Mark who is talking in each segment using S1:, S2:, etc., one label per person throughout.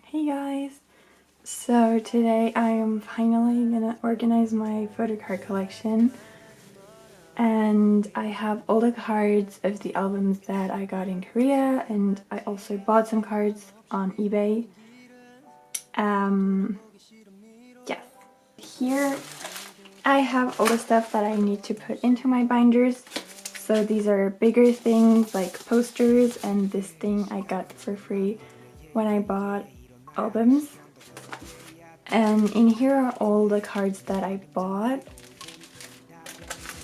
S1: Hey guys! So today I am finally gonna organize my photocard collection, and I have all the cards of the albums that I got in Korea, and I also bought some cards on eBay. Yes. Here I have all the stuff that I need to put into my binders. So these are bigger things like posters, and this thing I got for free when I bought albums. And in here are all the cards that I bought.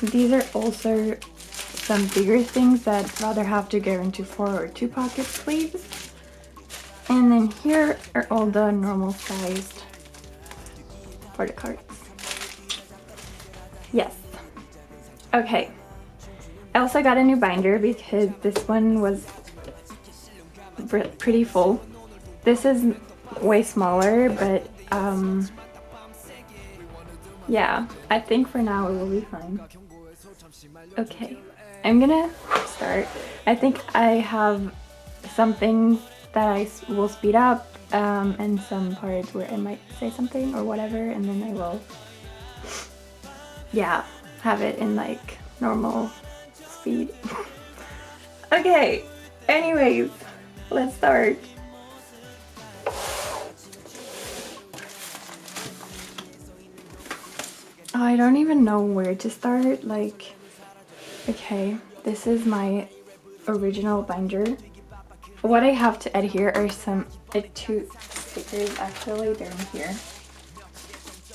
S1: These are also some bigger things that rather have to go into 4 or 2 pocket sleeves. And then here are all the normal sized photocards. Yes. Okay. I also got a new binder because this one was pretty full. This is way smaller, but yeah, I think for now it will be fine. Okay, I'm gonna start. I think I have some things that I will speed up and some parts where I might say something or whatever, and then I will, yeah, have it in like normal speed. Okay, anyways, let's start. I don't even know where to start. Like, okay, this is my original binder. What I have to add here are some 2 stickers. Actually, they're in here.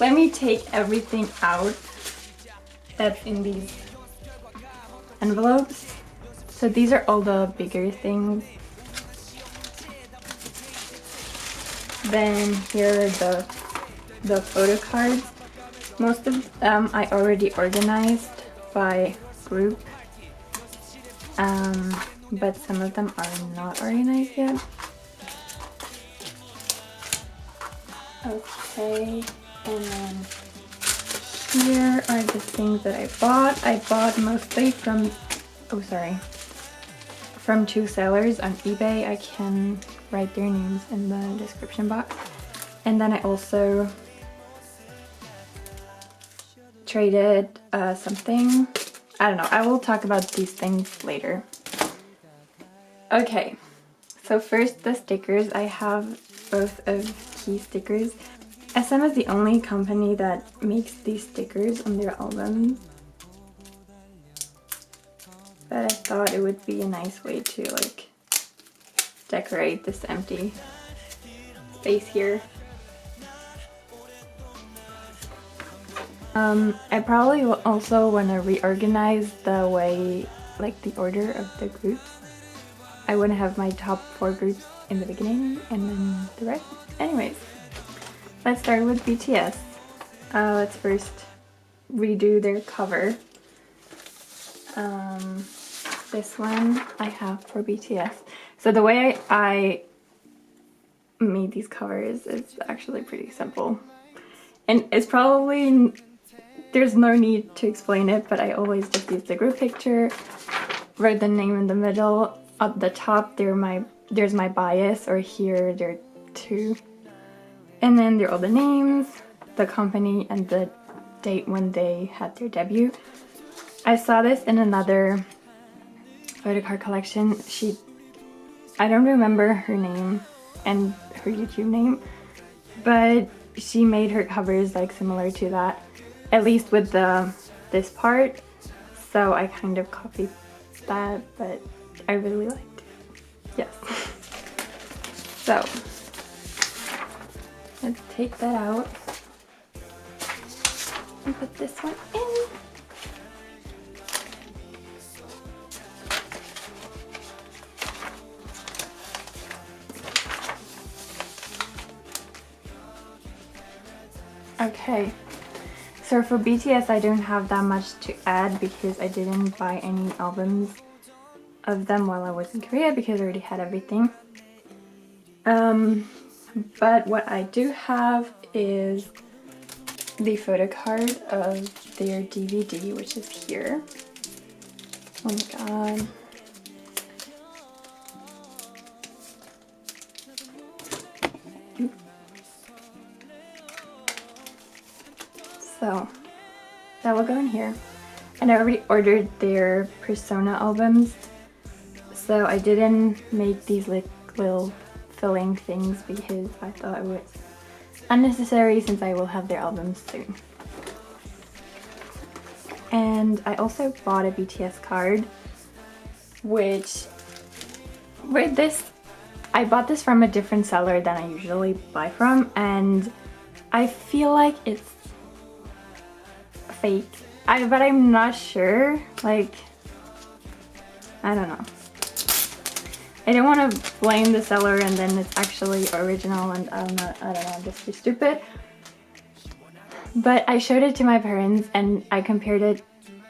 S1: Let me take everything out that's in these envelopes. So these are all the bigger things. Then here are the photo cards. Most of them I already organized by group, but some of them are not organized yet. Okay, and then here are the things that I bought. I bought mostly from, from 2 sellers on eBay. I can write their names in the description box. And then I also traded something. I don't know. I will talk about these things later. Okay, so first the stickers. I have both of key stickers. SM is the only company that makes these stickers on their albums, but I thought it would be a nice way to like decorate this empty space here. I probably will also want to reorganize the way, like the order of the groups. I want to have my top 4 groups in the beginning and then the rest. Anyways, let's start with BTS. Let's first redo their cover. This one I have for BTS. So the way I made these covers is actually pretty simple. And it's probably, there's no need to explain it, but I always just use the group picture, write the name in the middle. At the top there's my bias, or here there are 2. And then there are all the names, the company, and the date when they had their debut. I saw this in another photocard collection. I don't remember her name and her YouTube name, but she made her covers like similar to that, at least with this part. So I kind of copied that, but I really liked it. Yes. So let's take that out and put this one in. Okay, so for BTS I don't have that much to add because I didn't buy any albums of them while I was in Korea because I already had everything. But what I do have is the photo card of their DVD, which is here. Oh my god. So that will go in here. And I already ordered their Persona albums, so I didn't make these little filling things because I thought it was unnecessary since I will have their albums soon. And I also bought a BTS card, which with this, I bought this from a different seller than I usually buy from, and I feel like it's fake. But I'm not sure. Like, I don't know. I don't want to blame the seller and then it's actually original, and I don't know, I'm just too stupid. But I showed it to my parents and I compared it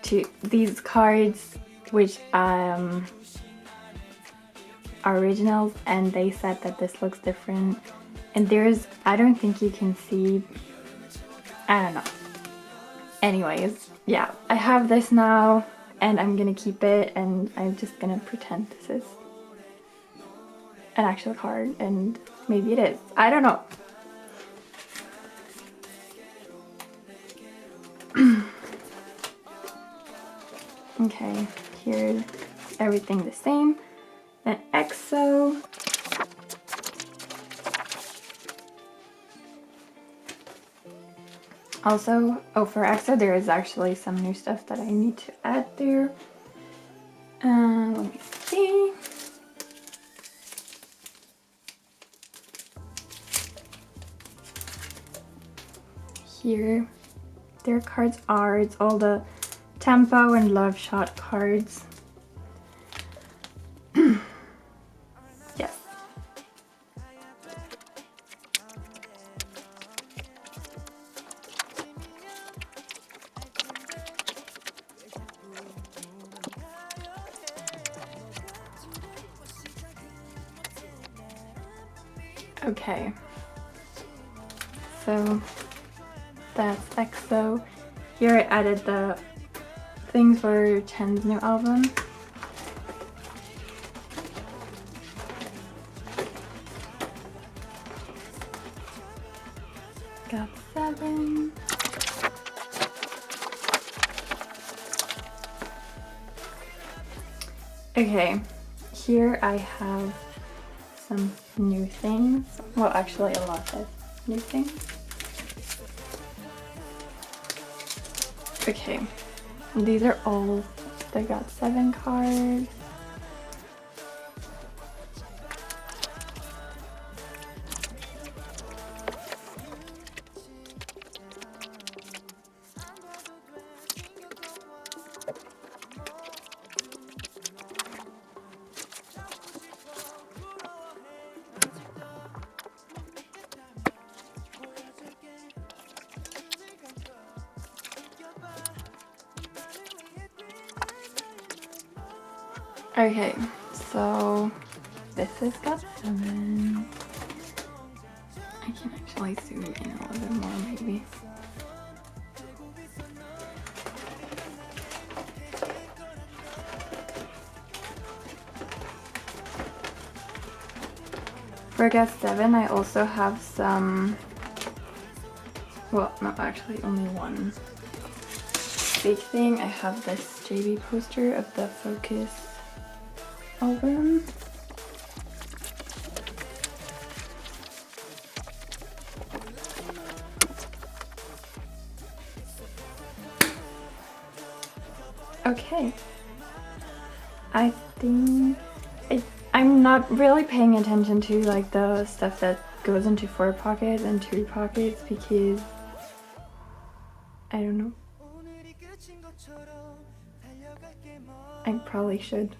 S1: to these cards, which are originals, and they said that this looks different. And I don't think you can see, I don't know. Anyways, yeah, I have this now and I'm gonna keep it, and I'm just gonna pretend this is an actual card, and maybe it is. I don't know. Okay, here's everything the same. Then EXO. Also, for EXO there is actually some new stuff that I need to add there. Let me see. Here, their cards are, it's all the tempo and love shot cards. Yes. Okay, so that's EXO. Here I added the things for Chen's new album. Got7. Okay, here I have some new things. Well, actually a lot of new things. Okay, these are all the Got7 cards. Okay, so this is Got7. I can actually zoom in a little bit more maybe. For Got7 I also have some, well, no, actually only one big thing. I have this JB poster of the Focus album. Okay, I think I'm not really paying attention to like the stuff that goes into 4 pockets and 2 pockets because I don't know. I probably should.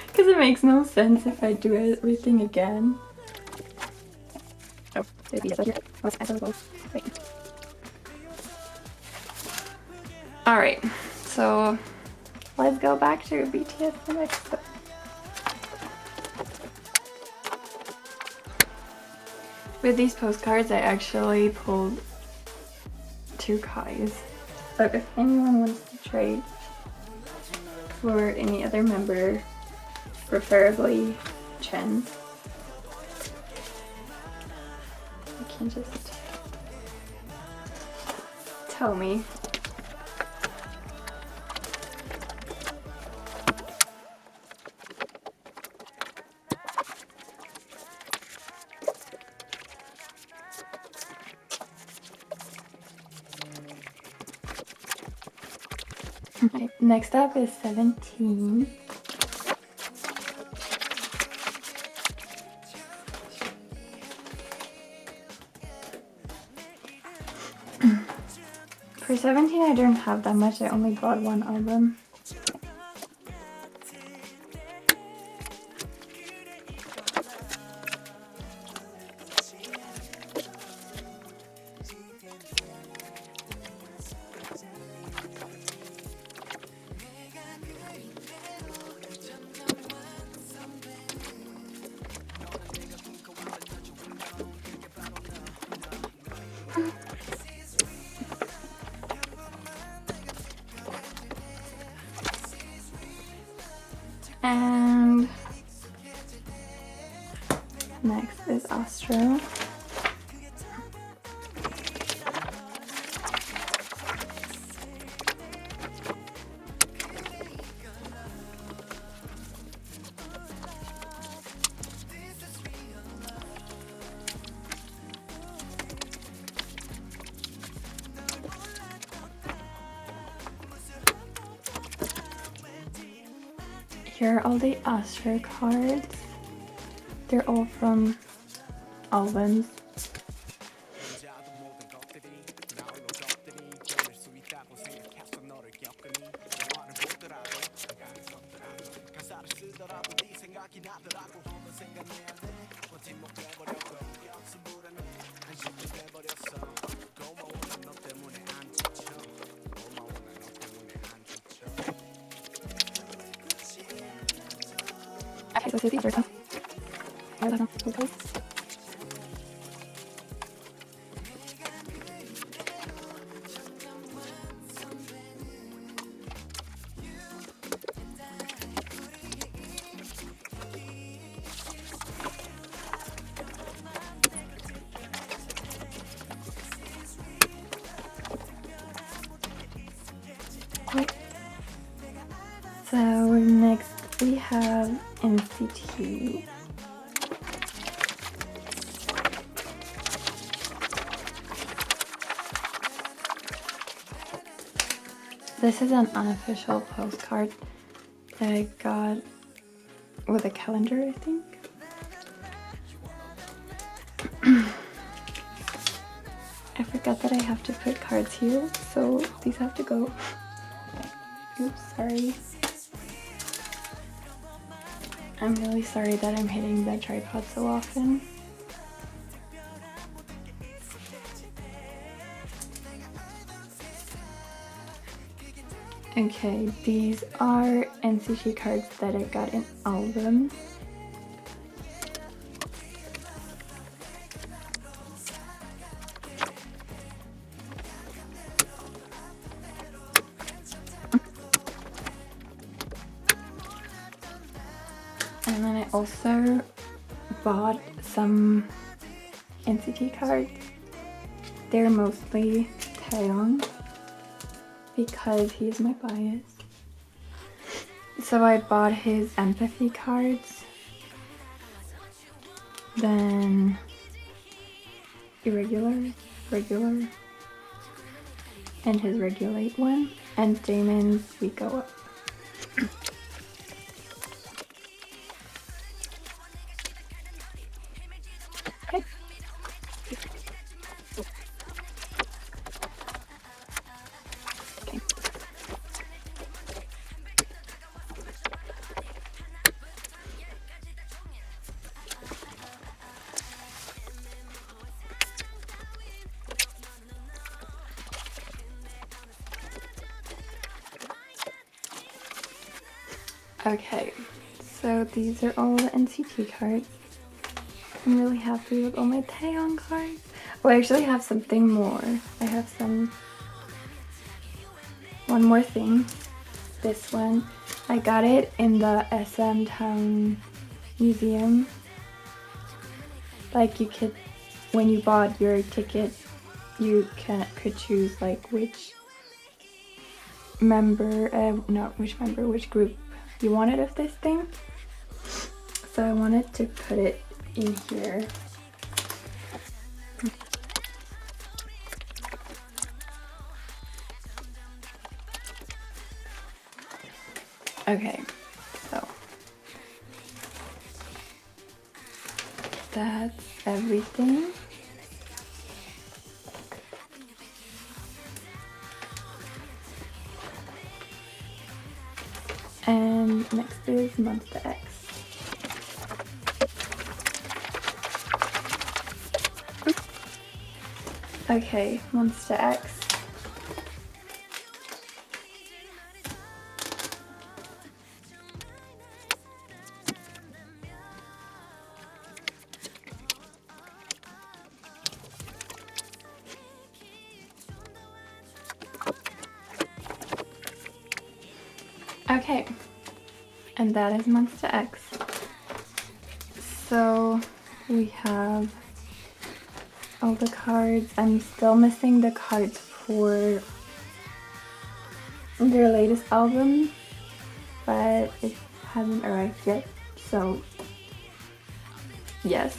S1: Because it makes no sense if I do everything again. Oh, alright, so let's go back to BTS and EXO. With these postcards, I actually pulled 2 Kais. So if anyone wants to trade for any other member, preferably Chen, can just tell me. Okay, next up is 17. For 17 I don't have that much, I only bought one album. And next is Astro. Here are all the Astro cards. They're all from albums. Okay, so these are some. So next we have NCT. This is an unofficial postcard that I got with a calendar, I think. I forgot that I have to put cards here, so these have to go. Oops, sorry. I'm really sorry that I'm hitting the tripod so often. Okay, these are NCT cards that I got in albums. And then I also bought some NCT cards. They're mostly Taeyong because he's my bias. So I bought his empathy cards, then irregular, regular, and his regulate one, and Damon's We Go Up. Okay. Okay, so these are all the NCT cards. I'm really happy with all my Taeyong cards. Oh, I actually have something more. I have one more thing. This one, I got it in the SM Town Museum. Like, you could when you bought your ticket, you could choose like which which group you wanted of this thing. So I wanted to put it in here. Okay, so that's everything. And next is Monsta X. Okay, Monsta X. Okay, and that is Monsta X. So we have all the cards. I'm still missing the cards for their latest album, but it hasn't arrived yet, so yes.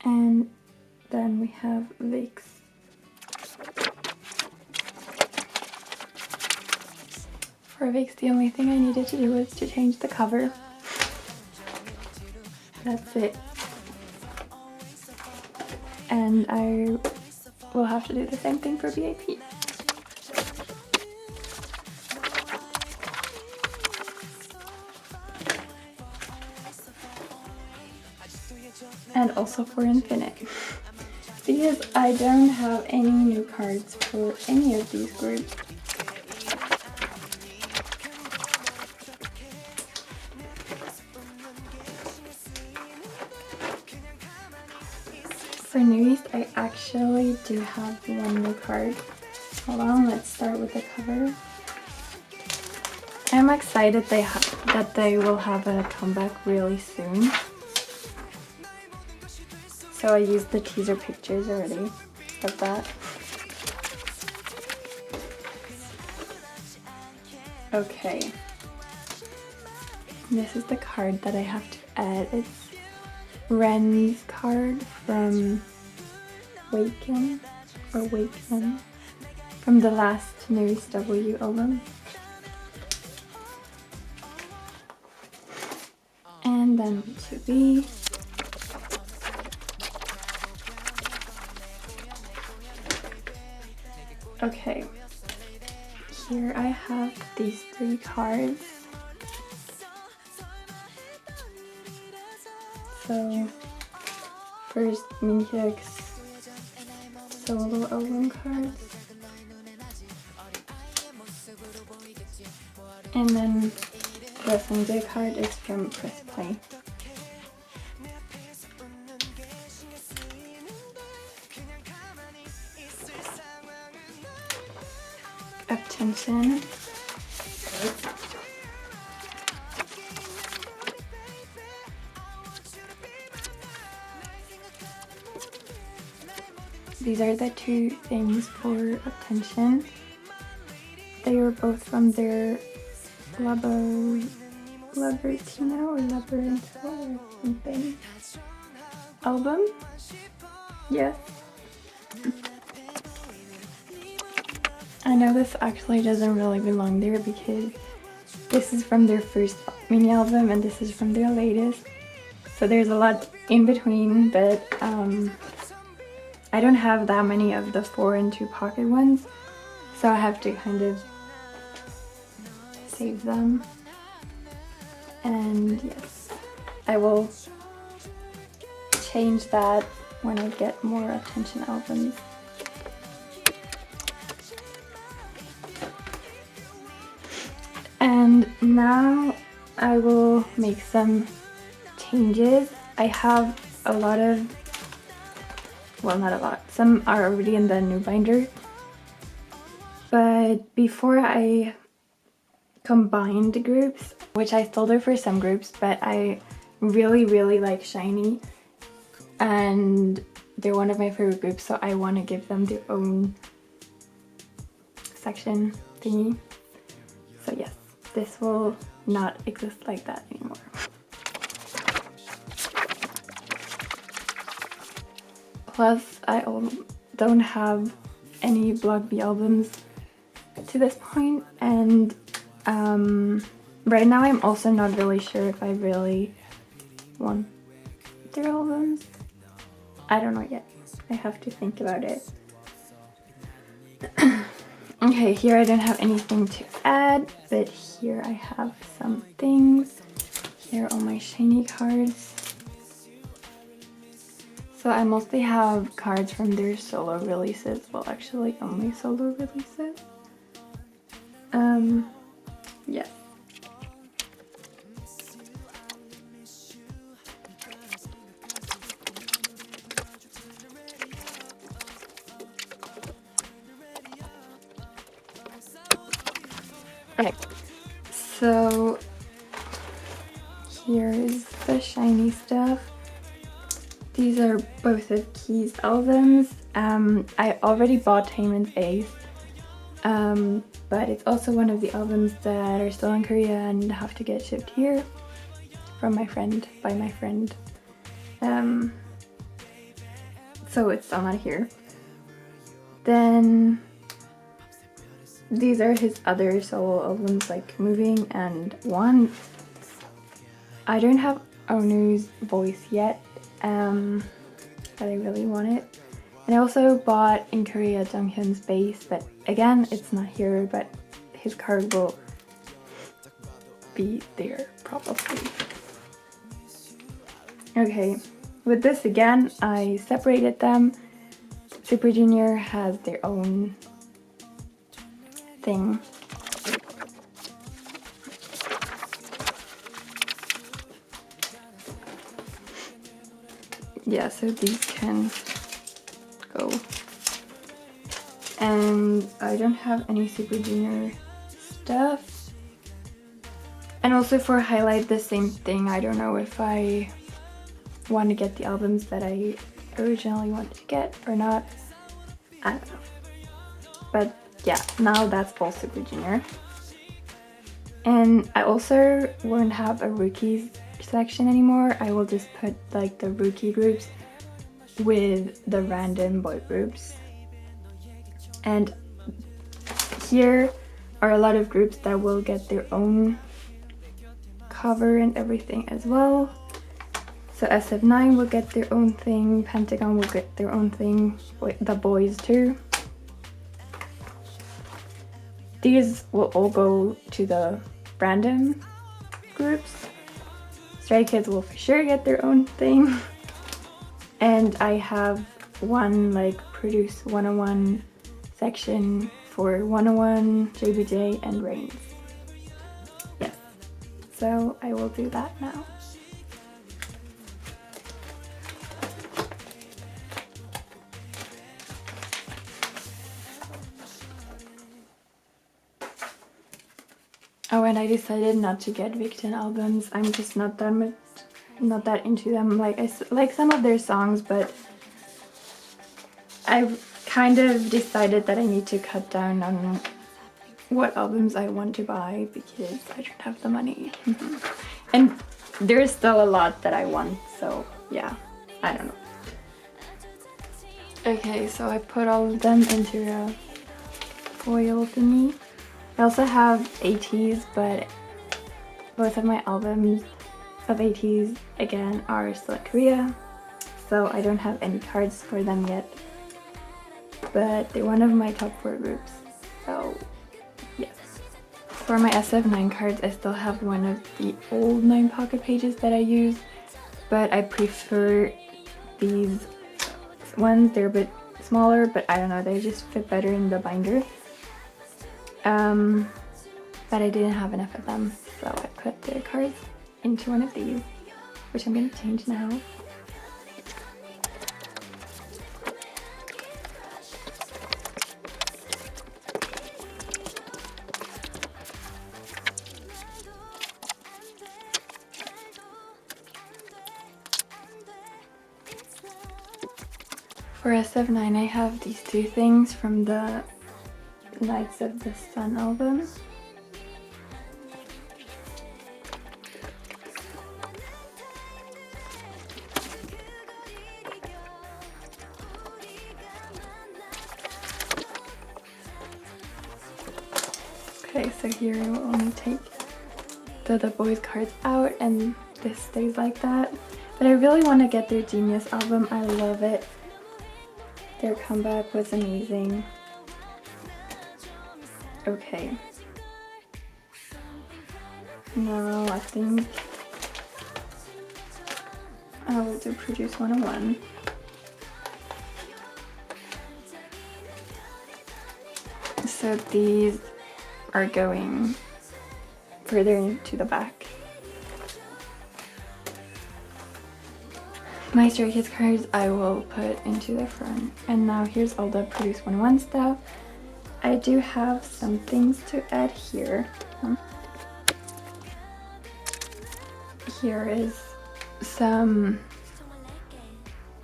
S1: And then we have VIX. For VIX, the only thing I needed to do was to change the cover. That's it. And I will have to do the same thing for b.a.p. And also for Infinite, because I don't have any new cards for any of these groups. For Newiest, I actually do have one new card. Hold on, let's start with the cover. I'm excited that they will have a comeback really soon. So I used the teaser pictures already of that. Okay. This is the card that I have to add. It's Ren's card from Waken from the last Newiest W album. And then to B. Okay, here I have these 3 cards. So, first myjilju's solo album cards. And then the loonngg card is from Press Play. Attention. These are the 2 things for attention. They were both from their Labyrinth or Labyrinth or something album. Yes. I know this actually doesn't really belong there because this is from their first mini album and this is from their latest. So there's a lot in between, but I don't have that many of the 4 and 2 pocket ones. So I have to kind of save them. And yes, I will change that when I get more attention albums. And now I will make some changes. I have a lot of, well, not a lot, some are already in the new binder, but But before I combined the groups, which I still do for some groups, but I really like SHINee, and they're one of my favorite groups, so I want to give them their own section thingy. So yes, this will not exist like that anymore. Plus, I don't have any Block B albums to this point, and right now I'm also not really sure if I really want their albums. I don't know yet. I have to think about it. Okay, here I don't have anything to add, but here I have some things. Here are all my SHINee cards. So I mostly have cards from their solo releases. Well, actually only solo releases. Yes. Okay, so here's the SHINee stuff. These are both of Key's albums. I already bought Taemin's Ace, but it's also one of the albums that are still in Korea and have to get shipped here from my friend, by my friend. So it's still not here. Then these are his other solo albums, like Moving and One. I don't have Onu's voice yet, but I really want it. And I also bought in Korea Junghyun's bass, but again, it's not here, but his card will be there probably. Okay, with this again, I separated them. Super Junior has their own thing. Yeah, so these can go. And I don't have any Super Junior stuff. And also for Highlight, the same thing. I don't know if I want to get the albums that I originally wanted to get or not. I don't know. But yeah, now that's all Super Junior. And I also won't have a rookies section anymore. I will just put like the rookie groups with the random boy groups. And here are a lot of groups that will get their own cover and everything as well. So SF9 will get their own thing, Pentagon will get their own thing, the Boyz too. These will all go to the random groups. Stray Kids will for sure get their own thing. And I have one like Produce 101 section for 101, JBJ, and Reigns. Yes, so I will do that now. Oh, and I decided not to get Victon albums. I'm just not that into them. Like I like some of their songs, but I've kind of decided that I need to cut down on what albums I want to buy because I don't have the money. And there's still a lot that I want, so yeah, I don't know. Okay, so I put all of them into a foil thingy. I also have ATs, but both of my albums of ATs again are still in Korea, so I don't have any cards for them yet. But they're one of my top 4 groups, so yes. For my SF9 cards, I still have one of the old 9 pocket pages that I use, but I prefer these ones. They're a bit smaller, but I don't know, they just fit better in the binder. But I didn't have enough of them, so I put the cards into one of these, which I'm going to change now. For SF9, I have these two things from the Nights of the Sun album. Okay, so here I will only take the Boyz cards out and this stays like that. But I really want to get their Genius album. I love it. Their comeback was amazing. Okay. Now I think I will do Produce 101. So these are going further into the back. My Stray Kids cards I will put into the front. And now here's all the Produce 101 stuff. I do have some things to add here. Here is some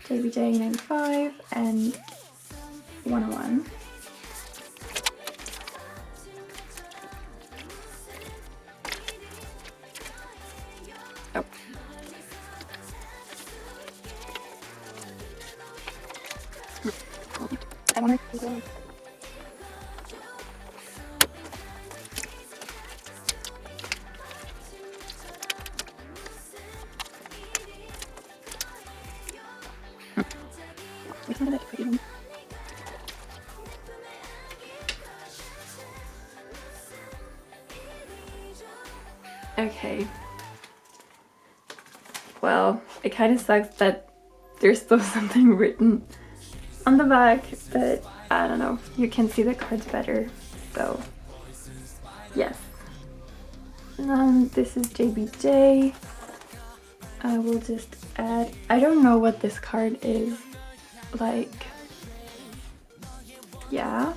S1: JBJ 95 and 101. Oh. I want to go. Okay. Well, it kind of sucks that there's still something written on the back, but I don't know. You can see the cards better, so yes. This is JBJ. I will just add, I don't know what this card is, like, yeah.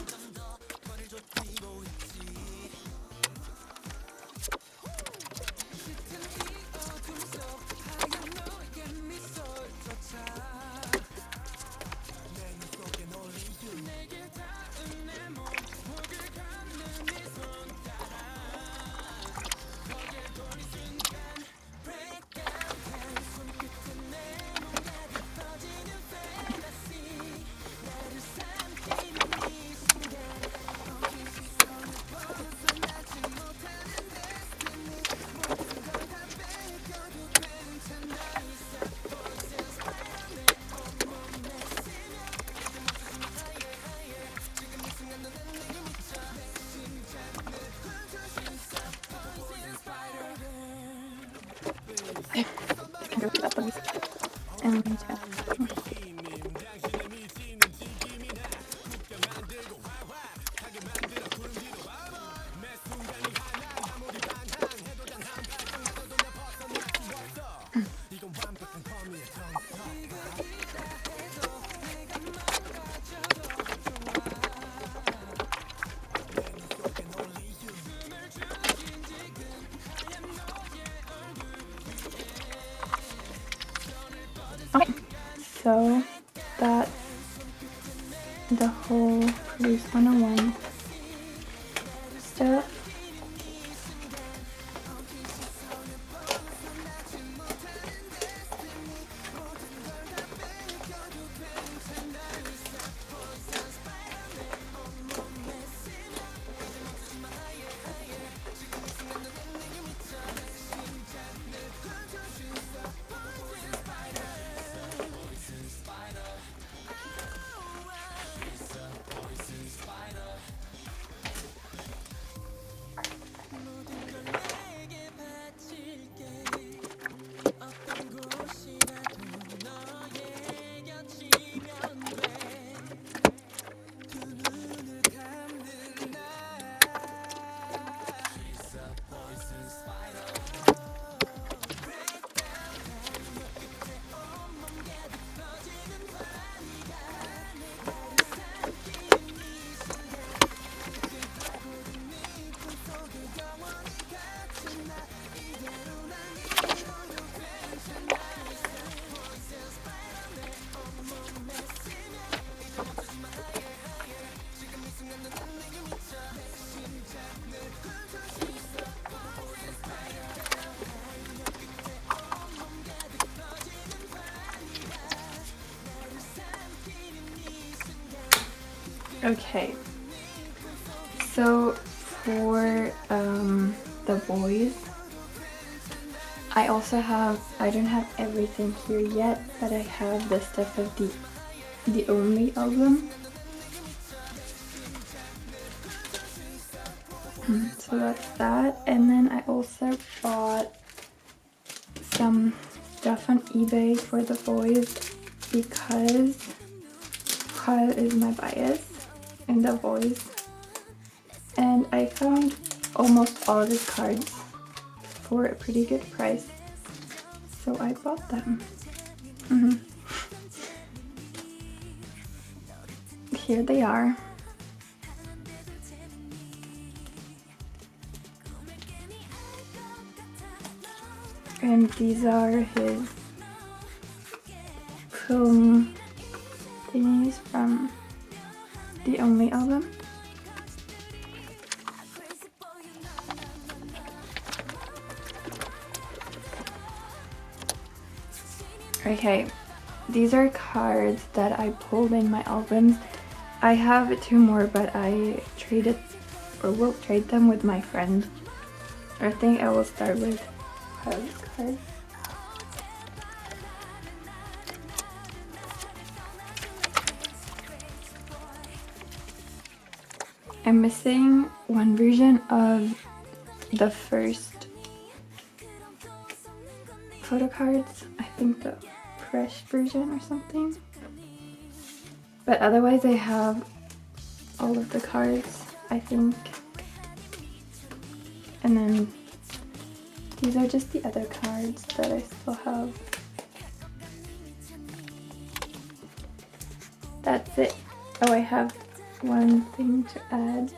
S1: Okay, so that's the whole Produce 101 stuff. Okay, so for the Boyz, I don't have everything here yet, but I have the stuff of the Only album. So that's that, and then I also bought some stuff on eBay for the Boyz because Kyle is my bias in the Boyz, and I found almost all of his cards for a pretty good price, so I bought them. Here they are. And these are his film thingies from the Only album. Okay, these are cards that I pulled in my albums. I have 2 more, but I traded or will trade them with my friend. I think I will start with Kyle's card. I'm missing one version of the first photo cards. I think the fresh version or something. But otherwise I have all of the cards, I think. And then these are just the other cards that I still have. That's it. Oh, I have one thing to add.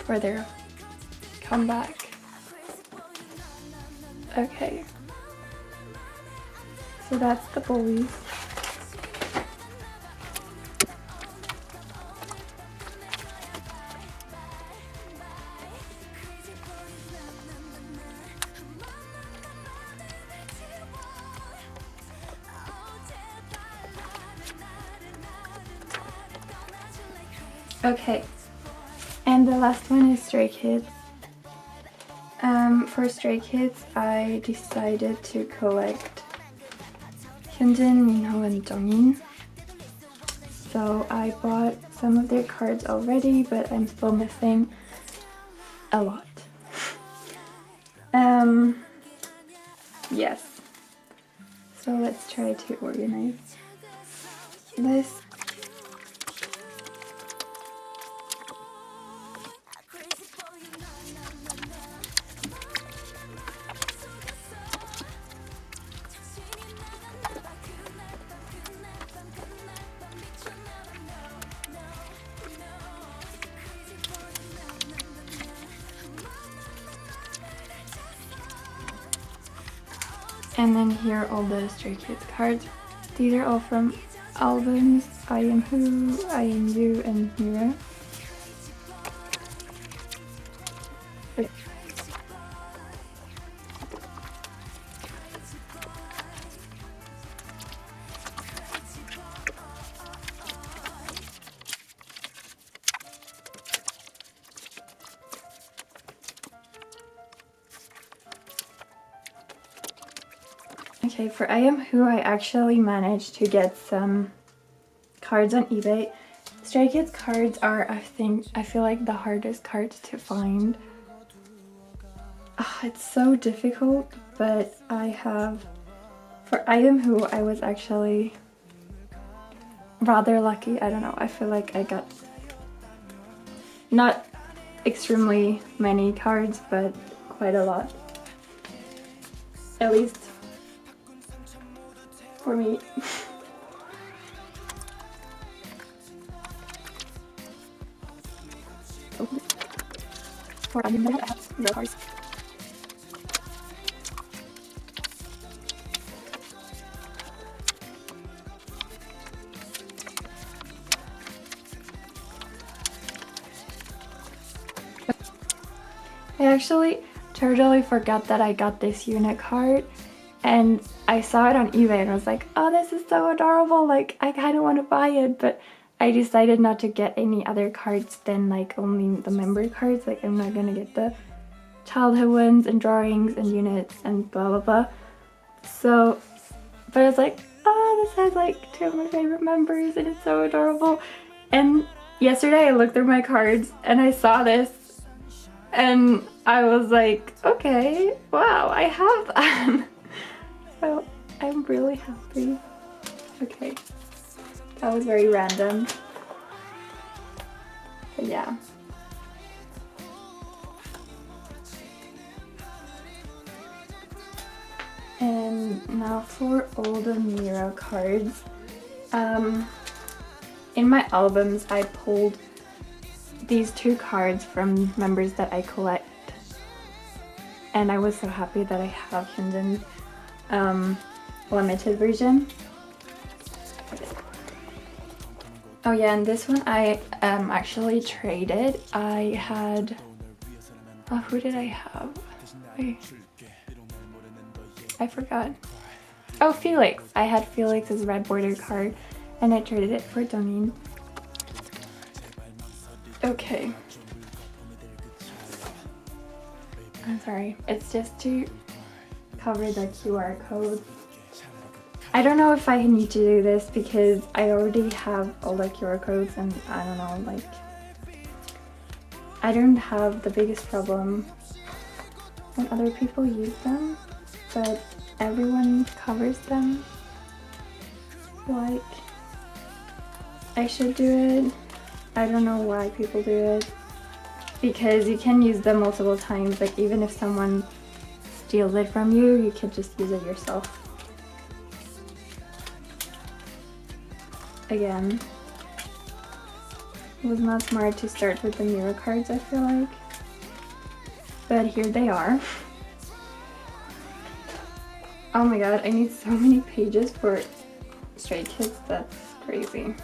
S1: For their comeback. Okay. So that's the Boyz. Okay, and the last one is Stray Kids. For Stray Kids, I decided to collect Hyunjin, Minho, and Jongin. So I bought some of their cards already, but I'm still missing a lot. Yes. So let's try to organize this. And then here are all the Stray Kids cards. These are all from albums IamWho, IamYou, and Mira. Okay, for IamWho, I actually managed to get some cards on eBay. Stray Kids cards are, I feel like the hardest cards to find. It's so difficult, but for IamWho, I was actually rather lucky. I don't know, I feel like I got not extremely many cards, but quite a lot. At least for me. For IamYou, I have 0 cards. I actually totally forgot that I got this unit card, and I saw it on eBay and I was like, oh, this is so adorable, like I kind of want to buy it, but I decided not to get any other cards than like only the member cards. Like I'm not gonna get the childhood ones and drawings and units and blah blah blah. So, but I was like, oh, this has like 2 of my favorite members and it's so adorable. And yesterday I looked through my cards and I saw this and I was like, okay, wow, I have that. So I'm really happy. Okay, that was very random. But yeah. And now for all the Mira cards. In my albums I pulled these 2 cards from members that I collect. And I was so happy that I have Hyunjin's limited version. Oh yeah, and this one I actually traded. I had... Oh, who did I have? I forgot. Oh, Felix. I had Felix's red border card and I traded it for Doneen. Okay. I'm sorry. It's just to cover the QR code. I don't know if I need to do this because I already have all the QR codes and I don't know, like... I don't have the biggest problem when other people use them, but everyone covers them. Like, I should do it. I don't know why people do it. Because you can use them multiple times, like even if someone steals it from you, you can just use it yourself. Again, it was not smart to start with the Mira cards, I feel like. But here they are. Oh my god, I need so many pages for Stray Kids, that's crazy.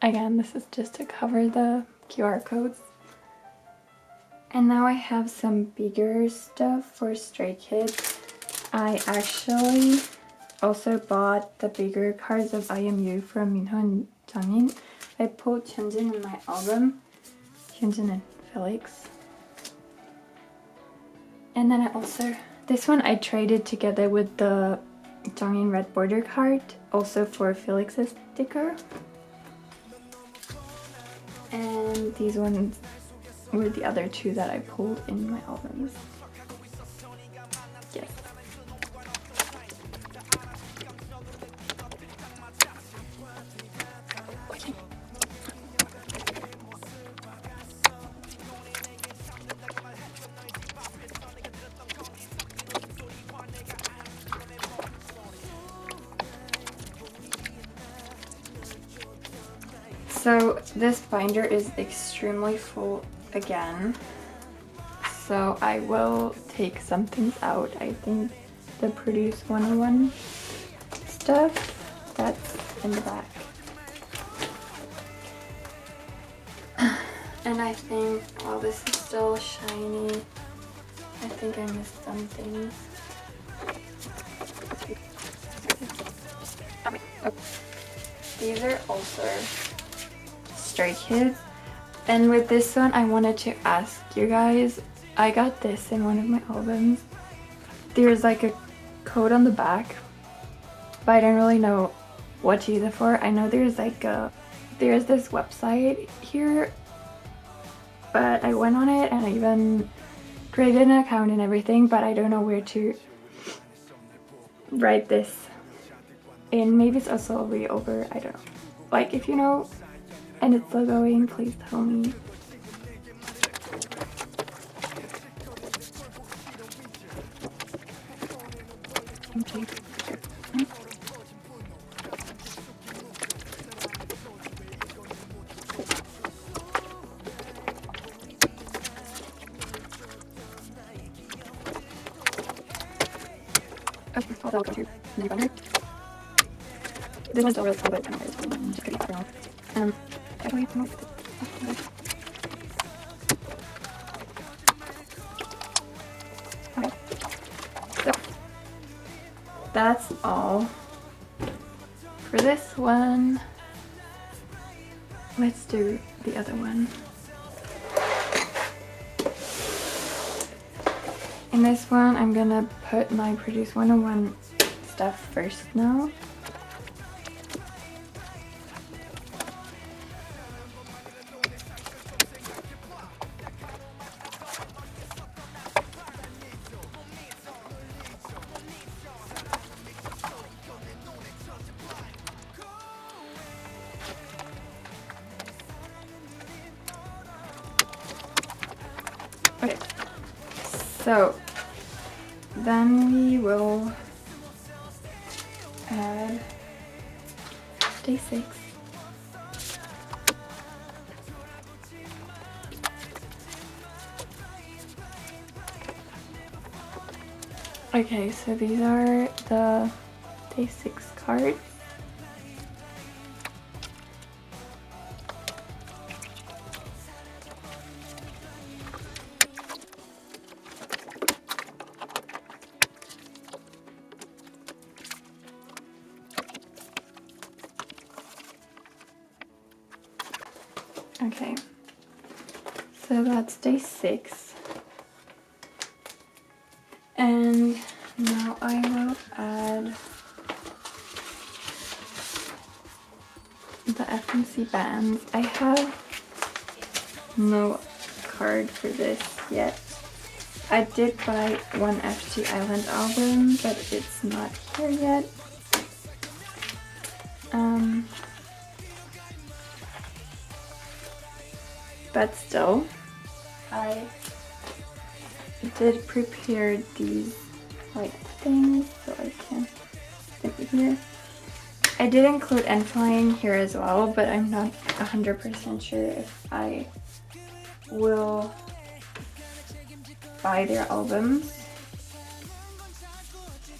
S1: Again, this is just to cover the QR codes. And now I have some bigger stuff for Stray Kids. I actually also bought the bigger cards of IMU from Minho and Jungin. I pulled Hyunjin in my album, Hyunjin and Felix. And then I also, this one I traded together with the Jungin red border card, also for Felix's sticker. And these ones were the other 2 that I pulled in my albums. Yes. So this binder is extremely full again, so I will take some things out. I think the Produce 101 stuff, that's in the back. And I think, well, this is still SHINee. I think I missed something. Oh. These are also Stray Kids. And with this one, I wanted to ask you guys, I got this in one of my albums. There's like a code on the back, but I don't really know what to use it for. I know there's like there's this website here, but I went on it and I even created an account and everything, but I don't know where to write this in. Maybe it's also way over, I don't know. Like, if you know and it's still going, please tell me. Okay. Okay, I'll go to the binder. This one's still really cool, but I don't know, it's pretty hot. Actually, okay. So that's all for this one. Let's do the other one. In this one, I'm gonna put my Produce 101 stuff first now. Okay, so then we will add Day6. Okay, so these are the Day6 cards. Okay, so that's Day6. And now I will add the FNC bands. I have no card for this yet. I did buy one FT Island album, but it's not here yet. But still, I did prepare these white things so I can stick it here. I did include N-Flying here as well, but I'm not 100% sure if I will buy their albums.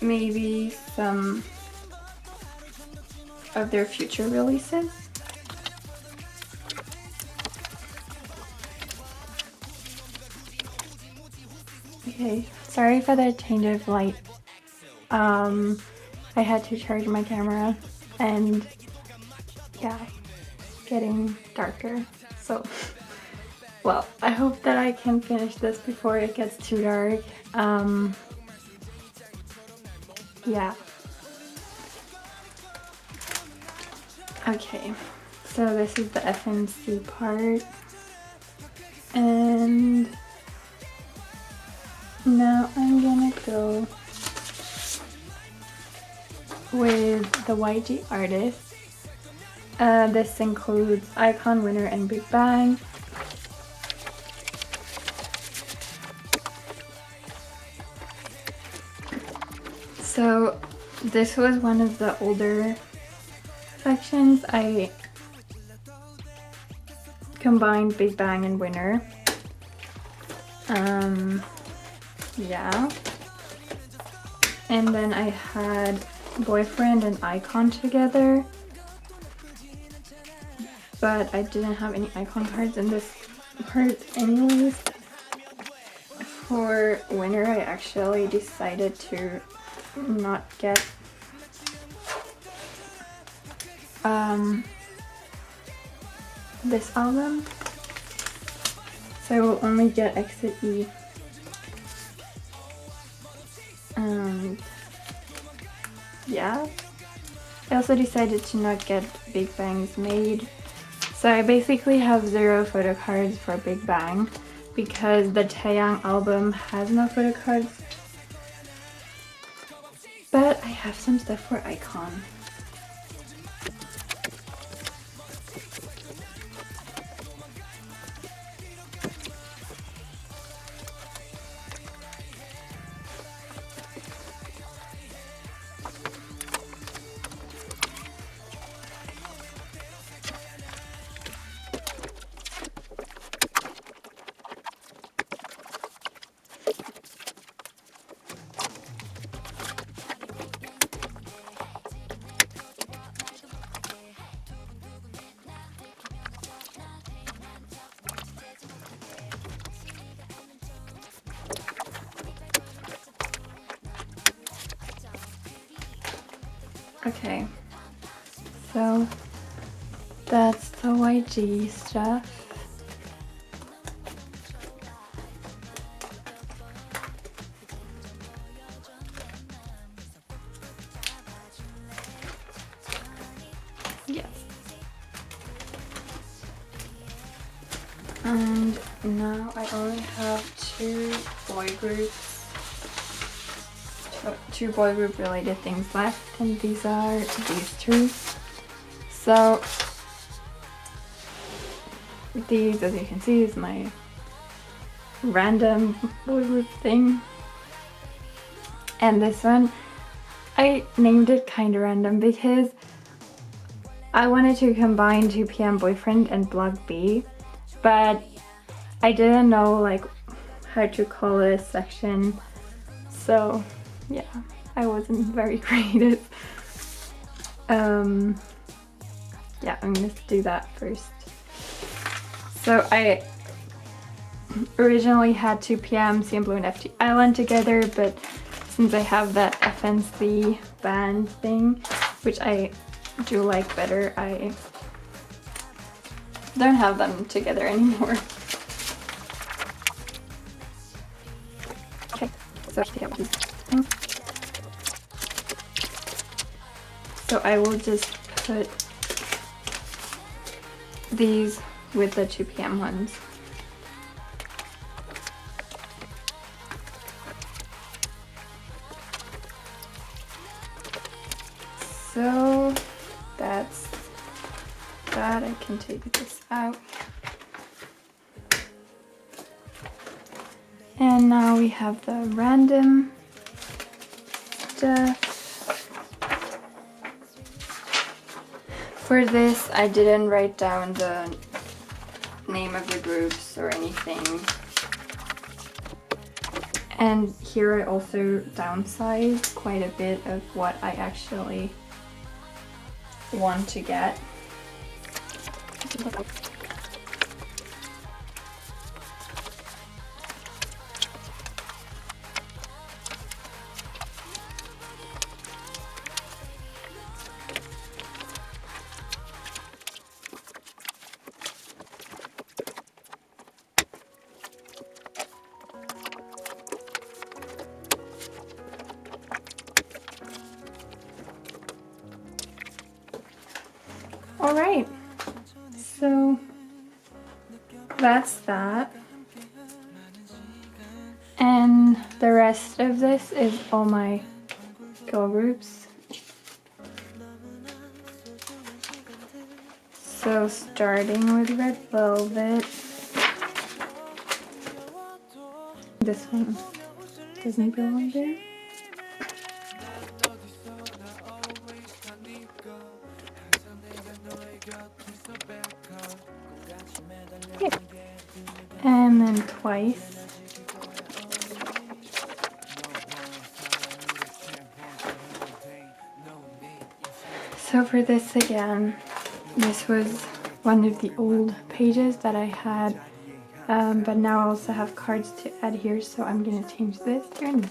S1: Maybe some of their future releases. Okay, sorry for the change of light. I had to charge my camera and yeah, getting darker. So, well, I hope that I can finish this before it gets too dark. Yeah. Okay, so this is the FNC part. And now I'm gonna go with the YG artists. This includes Icon, Winner, and Big Bang. So this was one of the older sections. I combined Big Bang and Winner. Yeah. And then I had Boyfriend and Icon together. But I didn't have any Icon cards in this part anyways. For Winner, I actually decided to not get this album. So I will only get Exit E. And yeah, I also decided to not get Big Bang's Made. So I basically have 0 photo cards for Big Bang because the Taeyang album has no photo cards. But I have some stuff for Icon. Okay, so that's the YG stuff. Yes. And now I only have two boy group related things left, and these are these two. So these, as you can see, is my random boy group thing. And this one, I named it kinda random because I wanted to combine 2PM Boyfriend and Block B, but I didn't know like how to call this section, so yeah, I wasn't very creative. Yeah, I'm gonna do that first. So I originally had 2PM, CNBLUE and FT Island together, but since I have that FNC band thing, which I do like better, I don't have them together anymore. Okay, so I will just put these with the 2PM ones. So that's that. I can take this out. And now we have the random stuff. For this, I didn't write down the name of the groups or anything. And here I also downsized quite a bit of what I actually want to get. Alright, so that's that. And the rest of this is all my girl groups. So starting with Red Velvet. This one doesn't belong there. And then Twice. So for this again, this was one of the old pages that I had, but now I also have cards to add here, so I'm gonna change this to a new one.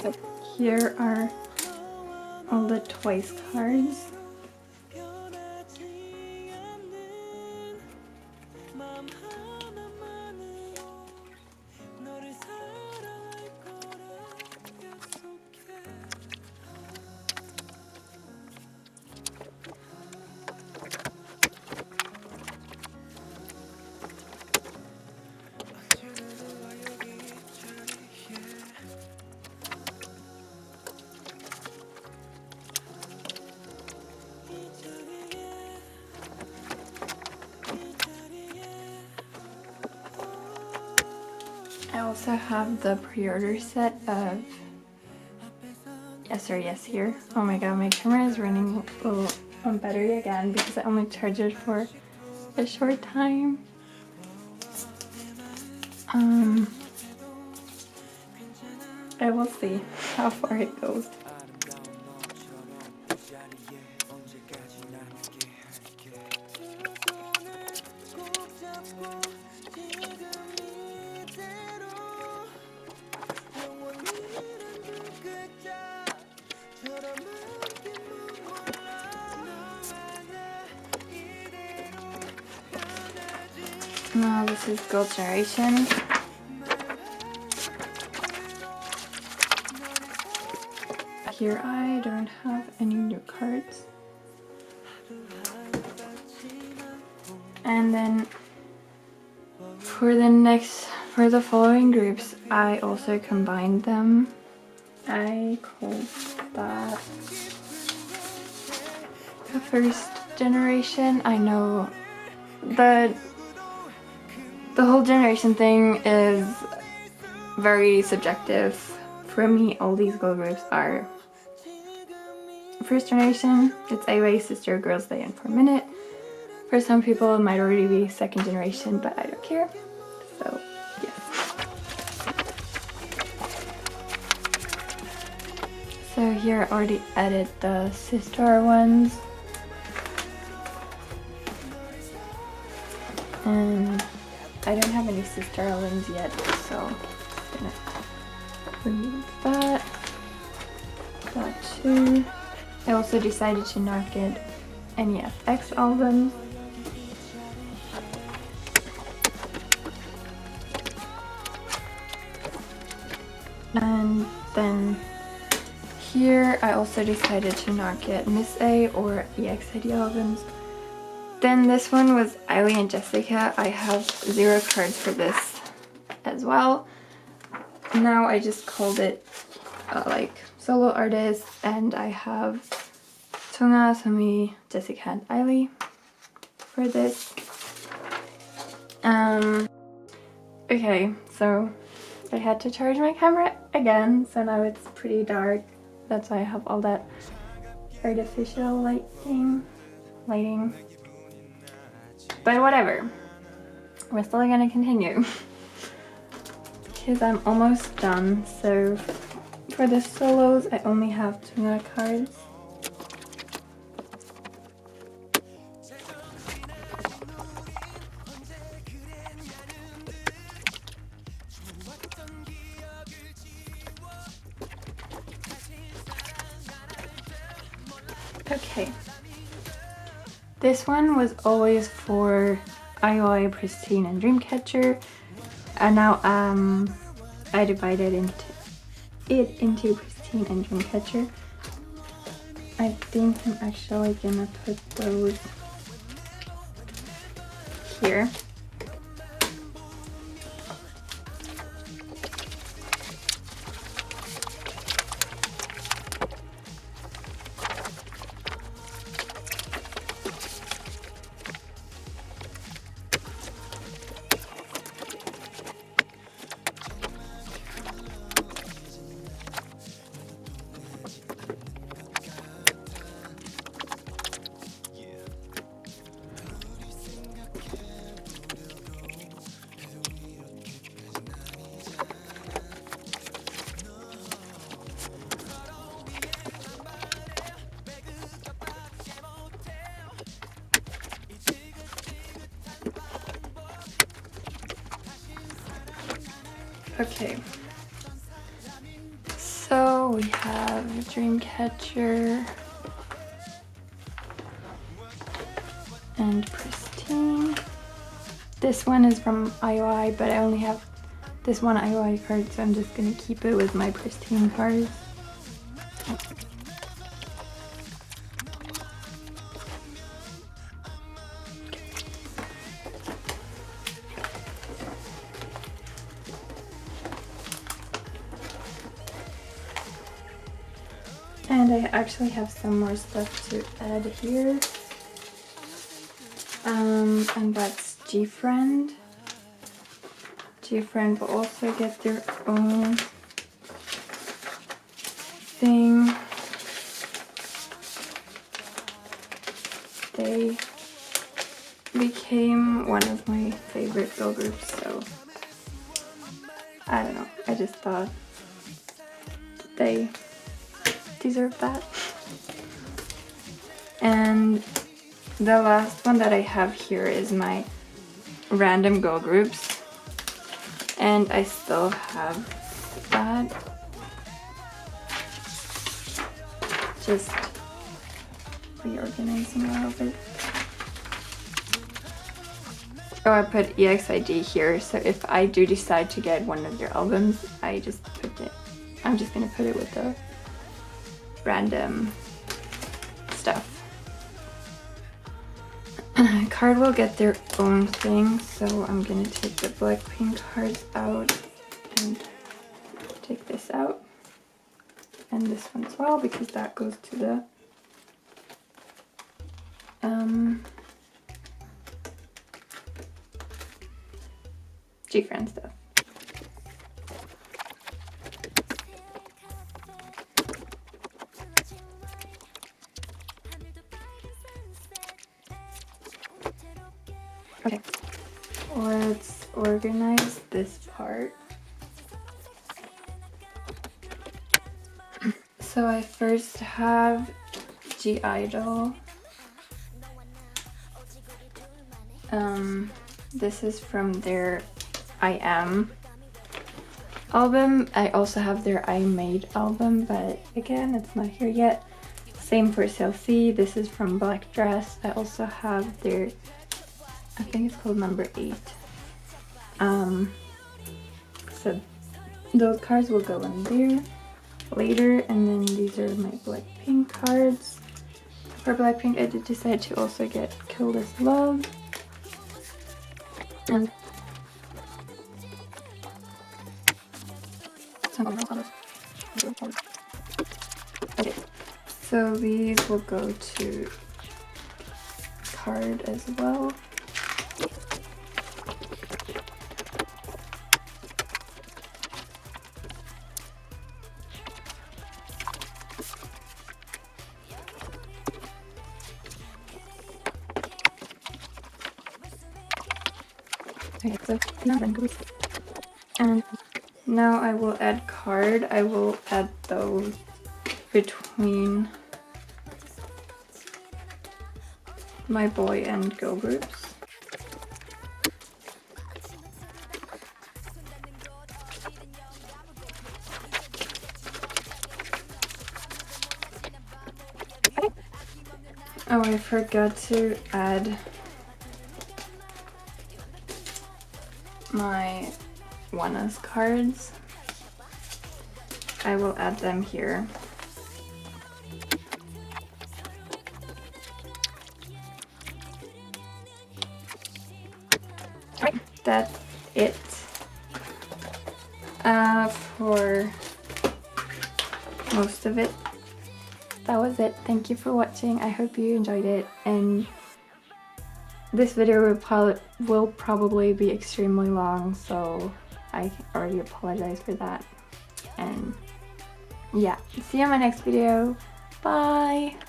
S1: So here are all the Twice cards. I also have the pre-order set of Yes or Yes here. Oh my god, my camera is running low on battery again because I only charged it for a short time. I will see how far it goes. Now this is Girl Generation. Here I don't have any new cards. And then for the following groups, I also combined them. I called that the first generation. I know the whole generation thing is very subjective. For me, all these girl groups are first generation. It's EXO, Sister, Girls Day, and 4 Minute. For some people, it might already be second generation, but I don't care. So, yes. So here I already added the sister ones. And I don't have any sister islands yet, so I'm gonna remove that. That too. I also decided to not get any FX albums. And then here I also decided to not get Miss A or EXID albums. Then this one was EXO and Jessica. I have 0 cards for this as well. Now I just called it like solo artists, and I have Sunga, Sumi, Jessica, and EXO for this. Okay, so I had to charge my camera again, so now it's pretty dark. That's why I have all that artificial lighting. But whatever, we're still gonna continue because I'm almost done. So for the solos, I only have 2 cards. Okay, this one was always for yeaahyy, Pristine, and Dreamcatcher, and now I divided it into Pristine and Dreamcatcher. I think I'm actually gonna put those here. Okay, so we have Dreamcatcher and Pristine. This one is from yeaahyy, but I only have this one yeaahyy card, so I'm just gonna keep it with my Pristine cards. And I actually have some more stuff to add here. And that's GFriend. GFriend will also get their own thing. They became one of my favorite girl groups, so I don't know. I just thought they deserve that. And the last one that I have here is my random girl groups, and I still have that. Just reorganizing a little bit. Oh, I put EXID here, so if I do decide to get one of their albums, I just put it. I'm just gonna put it with the random stuff. Card will get their own thing, so I'm gonna take the Blackpink cards out and take this out. And this one as well, because that goes to the GFriend stuff. Okay, let's organize this part. So I first have (G)I-DLE. This is from their I Am album. I also have their I Made album, but again, it's not here yet. Same for CLC. This is from Black Dress. I also have their, I think it's called number 8. So those cards will go in there later, and then these are my Blackpink cards. For Blackpink, I did decide to also get Kill This Love. And okay, so these will go to card as well. Okay, so and now I will add card. I will add those between my boy and girl groups. Oh, I forgot to add my ONEUS cards. I will add them here. That's it for most of it. That was it. Thank you for watching. I hope you enjoyed it, and this video will probably be extremely long, so I already apologize for that. And yeah, see you in my next video. Bye!